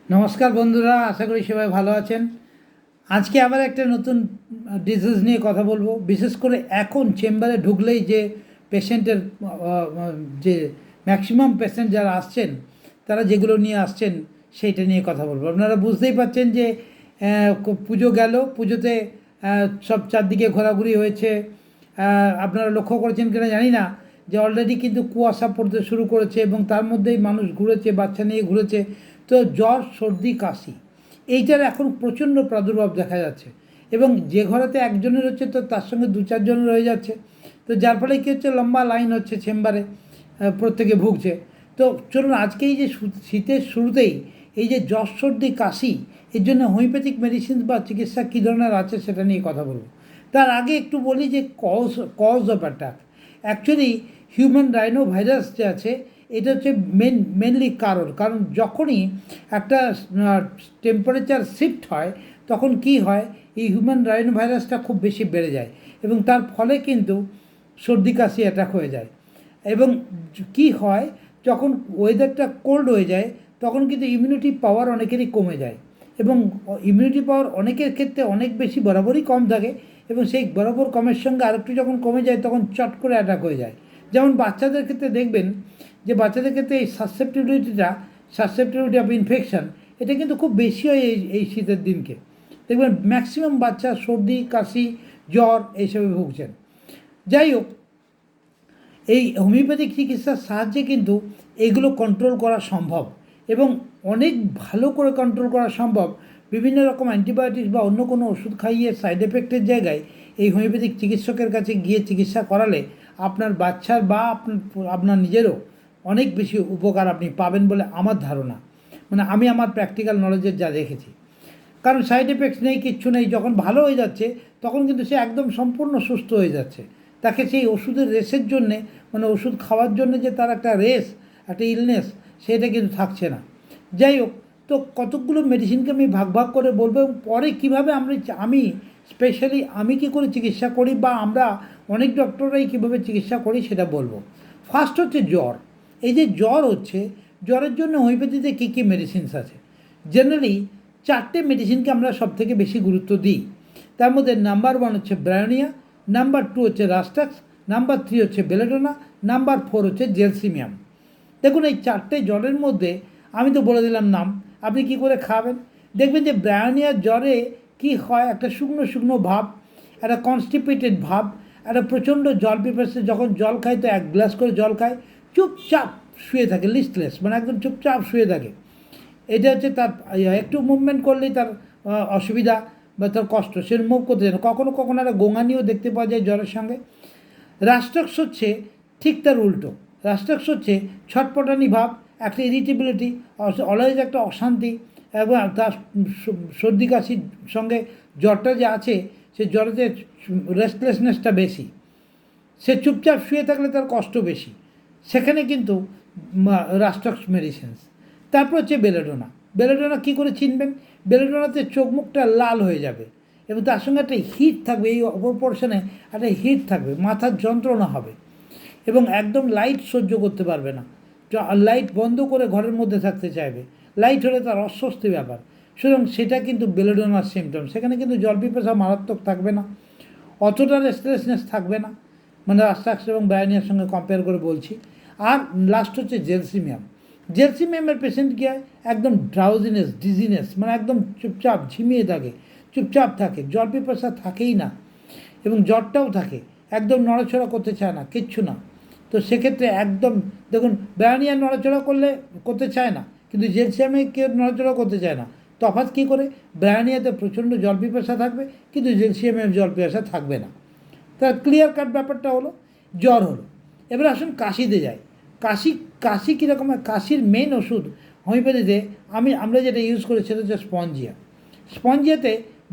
নমস্কার বন্ধুরা, আশা করি সবাই ভালো আছেন। আজকে আবার একটা নতুন ডিজিজ নিয়ে কথা বলবো। বিশেষ করে এখন চেম্বারে ঢুকলেই যে পেশেন্টের যে ম্যাক্সিমাম পেশেন্ট যারা আসছেন তারা যেগুলো নিয়ে আসছেন সেইটা নিয়ে কথা বলবো। আপনারা বুঝতেই পারছেন যে পুজো গেল, পুজোতে সব চারদিকে ঘোরাঘুরি হয়েছে। আপনারা লক্ষ্য করেছেন কিনা জানি না যে অলরেডি কিন্তু কুয়াশা পড়তে শুরু করেছে এবং তার মধ্যেই মানুষ ঘুরেছে, বাচ্চা নিয়ে ঘুরেছে। তো জ্বর, সর্দি, কাশি এইটার এখন প্রচণ্ড প্রাদুর্ভাব দেখা যাচ্ছে এবং যে ঘরেতে একজনের হচ্ছে তো তার সঙ্গে দু চারজনের হয়ে যাচ্ছে। তো যার ফলে কী হচ্ছে, লম্বা লাইন হচ্ছে চেম্বারে, প্রত্যেকে ভুগছে। তো চলুন আজকে এই যে শীতের শুরুতেই এই যে জ্বর, সর্দি, কাশি, এর জন্য হোমিওপ্যাথিক মেডিসিন বা চিকিৎসা কী ধরনের আছে সেটা নিয়ে কথা বলবো। তার আগে একটু বলি যে cause of attack. Actually human rhino virus যে আছে এটা হচ্ছে মেনলি কারণ যখনই একটা টেম্পারেচার শিফট হয় তখন কি হয়, এই হিউম্যান রাইনো ভাইরাসটা খুব বেশি বেড়ে যায় এবং তার ফলে কিন্তু সর্দি কাশি অ্যাটাক হয়ে যায়। এবং কি হয়, যখন ওয়েদারটা কোল্ড হয়ে যায় তখন কিন্তু ইমিউনিটি পাওয়ার অনেকেরই কমে যায় এবং ইমিউনিটি পাওয়ার অনেকের ক্ষেত্রে অনেক বেশি বরাবরই কম থাকে এবং সেই বরাবর কমের সঙ্গে আরেকটু যখন কমে যায় তখন চট করে অ্যাটাক হয়ে যায়। যেমন বাচ্চাদের ক্ষেত্রে দেখবেন যে বাচ্চাদের ক্ষেত্রে এই সাসসেপ্টিবিলিটি অফ ইনফেকশান এটা কিন্তু খুব বেশি হয় এই শীতের দিনকে। দেখবেন ম্যাক্সিমাম বাচ্চা সর্দি, কাশি, জ্বর এইসবে ভুগছেন। যাই হোক, এই হোমিওপ্যাথিক চিকিৎসার সাহায্যে কিন্তু এগুলো কন্ট্রোল করা সম্ভব এবং অনেক ভালো করে কন্ট্রোল করা সম্ভব। বিভিন্ন রকম অ্যান্টিবায়োটিক্স বা অন্য কোনো ওষুধ খাইয়ে সাইড এফেক্টের জায়গায় এই হোমিওপ্যাথিক চিকিৎসকের কাছে গিয়ে চিকিৎসা করালে আপনার বাচ্চার বা আপনার নিজেরও অনেক বেশি উপকার আপনি পাবেন বলে আমার ধারণা। মানে আমি আমার প্র্যাকটিক্যাল নলেজের যা দেখেছি। কারণ সাইড এফেক্টস নেই, কিচ্ছু নেই, যখন ভালো হয়ে যাচ্ছে তখন কিন্তু সে একদম সম্পূর্ণ সুস্থ হয়ে যাচ্ছে। তাকে সেই ওষুধের রেসের জন্যে, মানে ওষুধ খাওয়ার জন্য যে তার একটা রেস, একটা ইলনেস, সেটা কিন্তু থাকছে না। যাই হোক, তো কতকগুলো মেডিসিনকে আমি ভাগ ভাগ করে বলবো এবং পরে কীভাবে আমি স্পেশালি আমি কী করে চিকিৎসা করি বা আমরা অনেক ডক্টররাই কীভাবে চিকিৎসা করি সেটা বলবো। ফার্স্ট হচ্ছে জ্বর। এই যে জ্বর হচ্ছে, জ্বরের জন্য হোমিওপ্যাথিতে কী কী মেডিসিনস আছে। জেনারেলি চারটে মেডিসিনকে আমরা সবথেকে বেশি গুরুত্ব দিই। তার মধ্যে নাম্বার 1 হচ্ছে ব্রায়োনিয়া, নাম্বার 2 হচ্ছে রাস্টাক্স, নাম্বার 3 হচ্ছে বেলেডোনা, নাম্বার 4 হচ্ছে জেলসিমিয়াম। দেখুন এই চারটে জ্বরের মধ্যে আমি তো বলে দিলাম নাম, আপনি কি করে খাবেন। দেখবেন যে ব্রায়োনিয়ার জ্বরে কি হয়, একটা শুকনো শুকনো ভাব, একটা কনস্টিপেটেড ভাব, একটা প্রচণ্ড জল পিপাসে, যখন জল খায় তো 1 গ্লাস করে জল খায়, চুপচাপ শুয়ে থাকে, লিস্টলেস, মানে একদম চুপচাপ শুয়ে থাকে। এটা হচ্ছে তার একটু মুভমেন্ট করলেই তার অসুবিধা বা তার কষ্ট, সে মুভ করতে চায় না। কখনো কখনো একটা গোঙানিও দেখতে পাওয়া যায় জ্বরের সঙ্গে। রাস্টাক্স হচ্ছে ঠিক তার উল্টো। রাস্টাক্স হচ্ছে ছটপটানি ভাব, একটা ইরিটেবিলিটি, অলওয়েজ একটা অশান্তি এবং তার সর্দি কাশির সঙ্গে জ্বরটা যে আছে সে জ্বরেতে রেস্টলেসনেসটা বেশি, সে চুপচাপ শুয়ে থাকলে তার কষ্ট বেশি, সেখানে কিন্তু রাস্টাক্স মেডিসিনস। তারপর হচ্ছে বেলেডোনা। বেলেডোনা কী করে চিনবেন, বেলেডোনাতে চোখ মুখটা লাল হয়ে যাবে এবং তার সঙ্গে একটা হিট থাকবে, এই অপর পোর্শনে একটা হিট থাকবে, মাথার যন্ত্রণা হবে এবং একদম লাইট সহ্য করতে পারবে না, লাইট বন্ধ করে ঘরের মধ্যে থাকতে চাইবে, লাইট হলে তার অস্বস্তি ব্যাপার। সুতরাং সেটা কিন্তু বেলেডোনার সিমটম। সেখানে কিন্তু জল পিপাসা মারাত্মক থাকবে না, অতটা রেস্টলেসনেস থাকবে না, মানে রাস্টাক্স এবং ব্রায়োনিয়ার সঙ্গে কম্পেয়ার করে বলছি। আর লাস্ট হচ্ছে জেলসিমিয়াম। জেলসিমিয়ামের পেশেন্ট কি হয়, একদম ড্রাউজিনেস, ডিজিনেস, মানে একদম চুপচাপ ঝিমিয়ে থাকে, চুপচাপ থাকে, জল পিপাসা থাকেই না এবং জ্বরটাও থাকে, একদম নড়াচড়া করতে চায় না, কিচ্ছু না। তো সেক্ষেত্রে একদম দেখুন, ব্রায়োনিয়া নড়াচড়া করতে চায় না, কিন্তু জেলসিমিয়ামে কেউ নড়াচড়া করতে চায় না। তফাৎ কী করে, ব্রায়োনিয়াতে প্রচণ্ড জল পিপাসা থাকবে কিন্তু জেলসিমিয়ামে জল পিপাসা থাকবে না। তার ক্লিয়ার কাট ব্যাপারটা হলো, জ্বর হলো। এবার আসুন কাশিতে যাই। কাশি কীরকম হয়, কাশির মেন ওষুধ হোমিওপ্যাথিতে আমরা যেটা ইউজ করি সেটা হচ্ছে স্পঞ্জিয়া। স্পঞ্জিয়াতে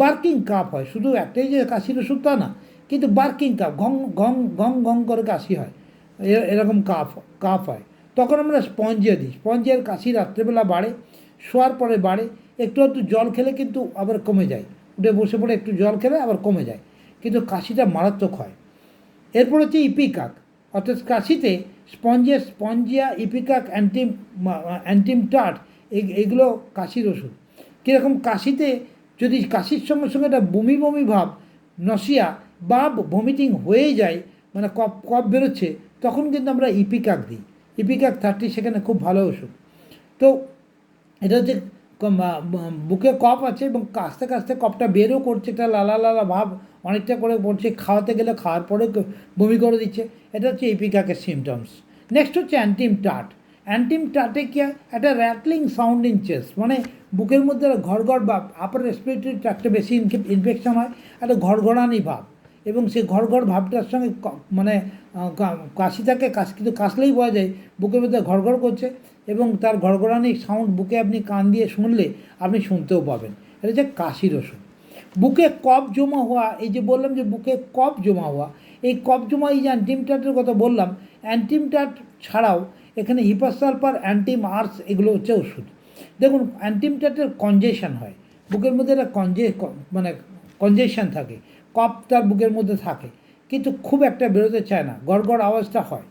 বার্কিং কাপ হয়, শুধু একটাই যে কাশির ওষুধ তা না, কিন্তু বার্কিং কাপ, ঘং ঘং ঘং ঘং করে কাশি হয়, এরকম কাপ হয়, তখন আমরা স্পঞ্জিয়া দিই। স্পঞ্জিয়ার কাশি রাত্রেবেলা বাড়ে, শোয়ার পরে বাড়ে, একটু একটু জল খেলে কিন্তু আবার কমে যায়, উঠে বসে পড়ে একটু জল খেলে আবার কমে যায়, কিন্তু কাশিটা মারাত্মক হয়। এরপর হচ্ছে ইপিকাক, অর্থাৎ কাশিতে স্পঞ্জিয়া, ইপিকাক, অ্যান্টিম টার্ট, এগুলো কাশির ওষুধ। কীরকম কাশিতে যদি কাশির সঙ্গে সঙ্গে একটা বমি বমি ভাব, নসিয়া বা ভমিটিং হয়ে যায়, মানে কফ বেরোচ্ছে, তখন কিন্তু আমরা ইপিকাক দিই। ইপিকাক 30 সেখানে খুব ভালো ওষুধ। তো এটা হচ্ছে বুকে কফ আছে এবং কাশতে কাশতে কফটা বেরও করছে, একটা লালা লালা ভাব অনেকটা করে পড়ছে, খাওয়াতে গেলে খাওয়ার পরে বমি করে দিচ্ছে, এটা হচ্ছে ইপিকাকের সিমটমস। নেক্সট হচ্ছে অ্যান্টিমটাট। অ্যান্টিমটাটে কি একটা র্যাটলিং সাউন্ড ইন চেস্ট, মানে বুকের মধ্যে ঘড়ঘড় ভাব, আপার রেসপিরেটরি ট্র্যাক্টে বেশি ইনফেকশন হয়, একটা ঘড়ঘড়ানি ভাব, এবং সেই ঘড়ঘড় ভাবটার সঙ্গে মানে কাশি থাকে, কিন্তু কাশলেই বোঝা যায় বুকের মধ্যে ঘড়ঘড় করছে, এবং তার ঘড়ঘড়ানি সাউন্ড বুকে আপনি কান দিয়ে শুনলে আপনি শুনতেও পাবেন। এটা হচ্ছে কাশির ওষুধ। বুকে কফ জমা হওয়া, এই যে বললাম যে বুকে কফ জমা হওয়া, এই কফ জমা, এই যে অ্যান্টিমটাটের কথা বললাম, অ্যান্টিমটাট ছাড়াও এখানে হিপাসালফার, অ্যান্টিমার্স, এগুলো হচ্ছে ওষুধ। দেখুন, অ্যান্টিমটাটের কনজেশন হয়, বুকের মধ্যে একটা মানে কনজেশন থাকে, কফ তার বুকের মধ্যে থাকে, কিন্তু খুব একটা বেরোতে চায় না, গড়গড় আওয়াজটা হয়।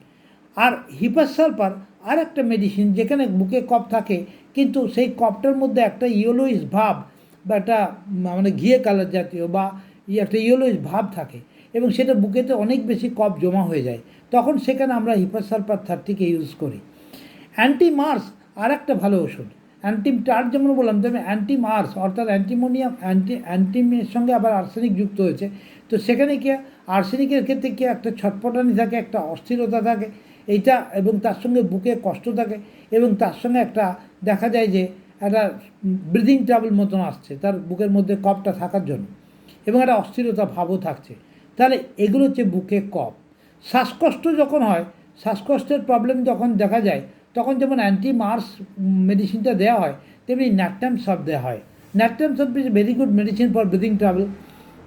আর হাইপারসালফার আর একটা মেডিসিন, যেখানে বুকে কফ থাকে কিন্তু সেই কফটার মধ্যে একটা ইয়েলোইশ ভাব বা একটা মানে ঘিয়ে কালার জাতীয় বা একটা ইয়েলোইশ ভাব থাকে, এবং সেটা বুকেতে অনেক বেশি কফ জমা হয়ে যায়, তখন সেখানে আমরা হাইপারসালফার 30কে ইউজ করি। অ্যান্টিমার্স আর একটা ভালো ওষুধ। অ্যান্টিমটাট যেমন বললাম, তেমনি অ্যান্টিমার্স অর্থাৎ অ্যান্টিমোনিয়াম, অ্যান্টিমের সঙ্গে আবার আর্সেনিক যুক্ত হয়েছে। তো সেখানে কি আর্সেনিকের ক্ষেত্রে কি একটা ছটপটানি থাকে, একটা অস্থিরতা থাকে এইটা, এবং তার সঙ্গে বুকে কষ্ট থাকে, এবং তার সঙ্গে একটা দেখা যায় যে একটা ব্রিদিং ট্রাবল মতন আসছে তার বুকের মধ্যে কফটা থাকার জন্য, এবং একটা অস্থিরতা ভাবও থাকছে। তাহলে এগুলো হচ্ছে বুকে কফ। শ্বাসকষ্ট যখন হয়, শ্বাসকষ্টের প্রবলেম যখন দেখা যায়, তখন যেমন অ্যান্টিমার্স মেডিসিনটা দেওয়া হয়, তেমনি ন্যাট্রাম সলভ দেওয়া হয়। Natrum solve is very good medicine for breathing trouble.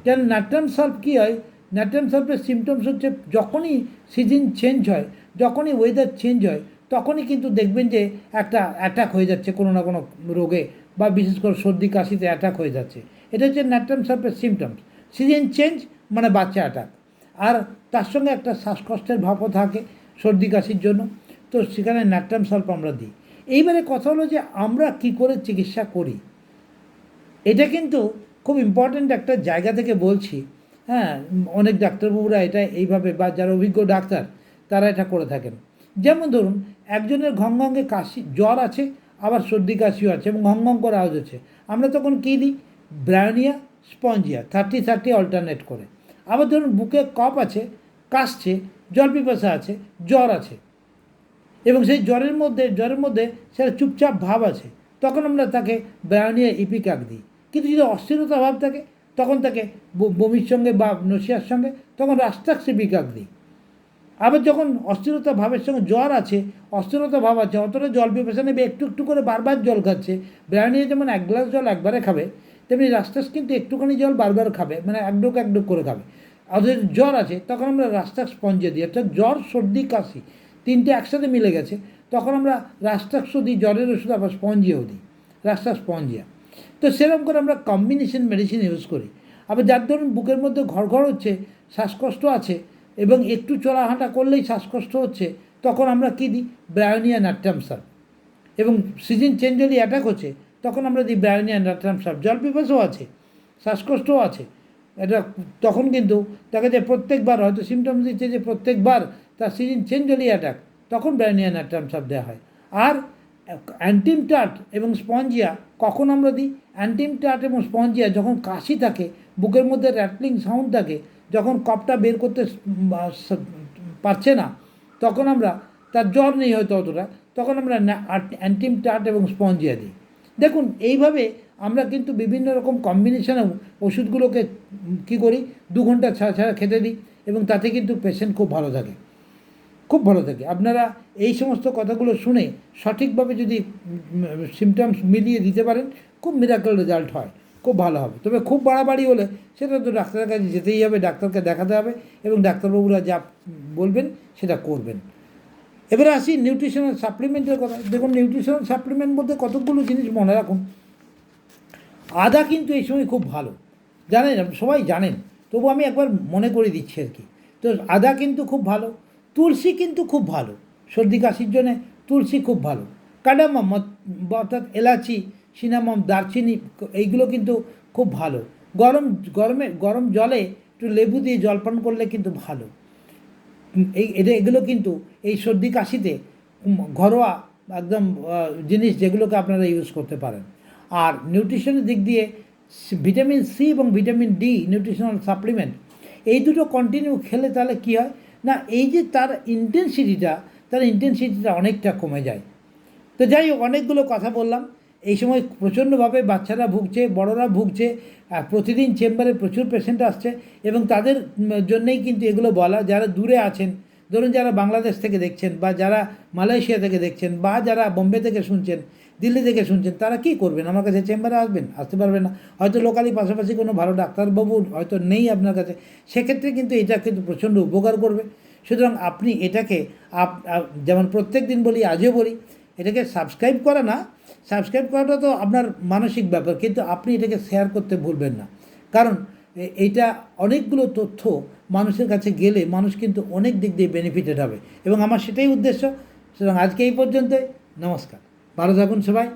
কেন ন্যাট্রাম সলভ কী হয়, ন্যাট্রাম সলভের সিমটমস হচ্ছে যখনই সিজন চেঞ্জ হয়, যখনই ওয়েদার চেঞ্জ হয়, তখনই কিন্তু দেখবেন যে একটা অ্যাটাক হয়ে যাচ্ছে কোনো না কোনো রোগে, বা বিশেষ করে সর্দি কাশিতে অ্যাটাক হয়ে যাচ্ছে। এটা হচ্ছে ন্যাট্রাম সলভের সিমটমস। সিজন চেঞ্জ মানে বাচ্চা অ্যাটাক, আর তার সঙ্গে একটা শ্বাসকষ্টের ভাবও থাকে সর্দি কাশির জন্য, তো সেখানে ন্যাট্রাম সলভ আমরা দিই। এইবারে কথা হলো যে আমরা কি করে চিকিৎসা করি, এটা কিন্তু খুব ইম্পর্ট্যান্ট একটা জায়গা থেকে বলছি। হ্যাঁ, অনেক ডাক্তারবাবুরা এটা এইভাবে, বা যারা অভিজ্ঞ ডাক্তার তারা এটা করে থাকেন। যেমন ধরুন, একজনের ঘংঘঙে কাশি, জ্বর আছে, আবার সর্দি কাশিও আছে, এবং ঘংঘং করে আওয়াজ হচ্ছে, আমরা তখন কী দিই, ব্রায়োনিয়া, স্পঞ্জিয়া 30-30 অল্টারনেট করে। আবার ধরুন বুকে কফ আছে, কাশছে, জল পিপাসা আছে, জ্বর আছে, এবং সেই জ্বরের মধ্যে সেটা চুপচাপ ভাব আছে, তখন আমরা তাকে ব্রায়োনিয়া ইপিকাক দিই। কিন্তু যদি অস্থিরতা ভাব থাকে, তখন তাকে বমির সঙ্গে বা নসিয়ার সঙ্গে তখন রাস্টাক্স ইপিকাক দিই। আবার যখন অস্থিরতা ভাবের সঙ্গে জ্বর আছে, অস্থিরতা ভাব আছে, অতটা জল পিপাসা নেবে, একটু একটু করে বারবার জল খাচ্ছে, ব্রায়োনিয়া যেমন 1 গ্লাস জল একবারে খাবে, তেমনি রাস্টাক্স কিন্তু একটুখানি জল বারবার খাবে, মানে এক ডুক করে খাবে। আর যদি জ্বর আছে, তখন আমরা রাস্টাক্স স্পঞ্জে দিই, অর্থাৎ জ্বর, সর্দি, কাশি 3টে একসাথে মিলে গেছে, তখন আমরা রাস্টাক্সও দিই, জ্বরের ওষুধ আবার স্পঞ্জিয়াও দিই, রাস্টাক্স স্পঞ্জিয়া। তো সেরকম করে আমরা কম্বিনেশন মেডিসিন ইউজ করি। আবার যার ধরুন বুকের মধ্যে ঘড়ঘড় হচ্ছে, শ্বাসকষ্ট আছে, এবং একটু চলাহাঁটা করলেই শ্বাসকষ্ট হচ্ছে, তখন আমরা কী দিই, ব্রায়োনিয়া ন্যাট্রাম সলভ। এবং সিজন চেঞ্জ যদি অ্যাটাক হচ্ছে, তখন আমরা দিই ব্রায়োনিয়া ন্যাট্রাম সলভ। জল পিপাসাও আছে, শ্বাসকষ্টও আছে, এটা তখন কিন্তু দেখা যায় প্রত্যেকবার হয়তো সিমটমস দিচ্ছে যে প্রত্যেকবার তার সিজন চেঞ্জ হলে অ্যাটাক, তখন ব্রায়োনিয়া ন্যাট্রাম সলভ দেওয়া হয়। আর অ্যান্টিমটাট এবং স্পঞ্জিয়া কখন আমরা দিই, অ্যান্টিমটাট এবং স্পঞ্জিয়া যখন কাশি থাকে, বুকের মধ্যে র্যাটলিং সাউন্ড থাকে, যখন কফটা বের করতে পারছে না, তখন আমরা, তার জ্বর নেই হয়তো অতটা, তখন আমরা অ্যান্টিমটাট এবং স্পঞ্জিয়া দিই। দেখুন, এইভাবে আমরা কিন্তু বিভিন্ন রকম কম্বিনেশনে ওষুধগুলোকে কী করি, 2 ঘন্টা ছাড়া ছাড়া খেতে দিই, এবং তাতে কিন্তু পেশেন্ট খুব ভালো থাকে, খুব ভালো থাকে। আপনারা এই সমস্ত কথাগুলো শুনে সঠিকভাবে যদি সিমটমস মিলিয়ে দিতে পারেন, খুব মিরাকল রেজাল্ট হয়, খুব ভালো হবে। তবে খুব বাড়াবাড়ি হলে সেটা তো ডাক্তারের কাছে যেতেই হবে, ডাক্তারকে দেখাতে হবে, এবং ডাক্তারবাবুরা যা বলবেন সেটা করবেন। এবারে আসি নিউট্রিশনাল সাপ্লিমেন্টের কথা। দেখুন, নিউট্রিশনাল সাপ্লিমেন্ট বলতে কতগুলো জিনিস মনে রাখুন। আদা কিন্তু এই সময় খুব ভালো, জানেন, সবাই জানেন, তবু আমি একবার মনে করে দিচ্ছি আর কি। তো আদা কিন্তু খুব ভালো, তুলসী কিন্তু খুব ভালো, সর্দি কাশির জন্যে তুলসী খুব ভালো, কার্ডামম অর্থাৎ এলাচি, সিনামম, দারচিনি, এইগুলো কিন্তু খুব ভালো। গরম জলে একটু লেবু দিয়ে জলপান করলে কিন্তু ভালো। এগুলো কিন্তু এই সর্দি কাশিতে ঘরোয়া একদম জিনিস, যেগুলোকে আপনারা ইউজ করতে পারেন। আর নিউট্রিশনের দিক দিয়ে ভিটামিন সি এবং ভিটামিন ডি নিউট্রিশনাল সাপ্লিমেন্ট, এই দুটো কন্টিনিউ খেলে তাহলে কী হয় না, এই যে তার ইন্টেন্সিটিটা অনেকটা কমে যায়। তো যাই হোক, অনেকগুলো কথা বললাম। এই সময় প্রচণ্ডভাবে বাচ্চারা ভুগছে, বড়রা ভুগছে, প্রতিদিন চেম্বারে প্রচুর পেশেন্ট আসছে, এবং তাদের জন্যেই কিন্তু এগুলো বলা। যারা দূরে আছেন, ধরুন যারা বাংলাদেশ থেকে দেখছেন, বা যারা মালয়েশিয়া থেকে দেখছেন, বা যারা বোম্বে থেকে শুনছেন, দিল্লি থেকে শুনছেন, তারা কী করবেন? আমার কাছে চেম্বারে আসতে পারবেন না, হয়তো লোকালি পাশাপাশি কোনো ভালো ডাক্তারবাবু হয়তো নেই আপনার কাছে। সেক্ষেত্রে কিন্তু এটা কিন্তু প্রচণ্ড উপকার করবে। সুতরাং আপনি এটাকে যেমন প্রত্যেক দিন বলি, আজও বলি, এটাকে সাবস্ক্রাইব করাটা তো আপনার মানসিক ব্যাপার, কিন্তু আপনি এটাকে শেয়ার করতে ভুলবেন না। কারণ এইটা অনেকগুলো তথ্য মানুষের কাছে গেলে মানুষ কিন্তু অনেক দিক দিয়ে বেনিফিটেড হবে, এবং আমার সেটাই উদ্দেশ্য। সুতরাং আজকে এই পর্যন্তই। নমস্কার, ভালো থাকুন সবাই।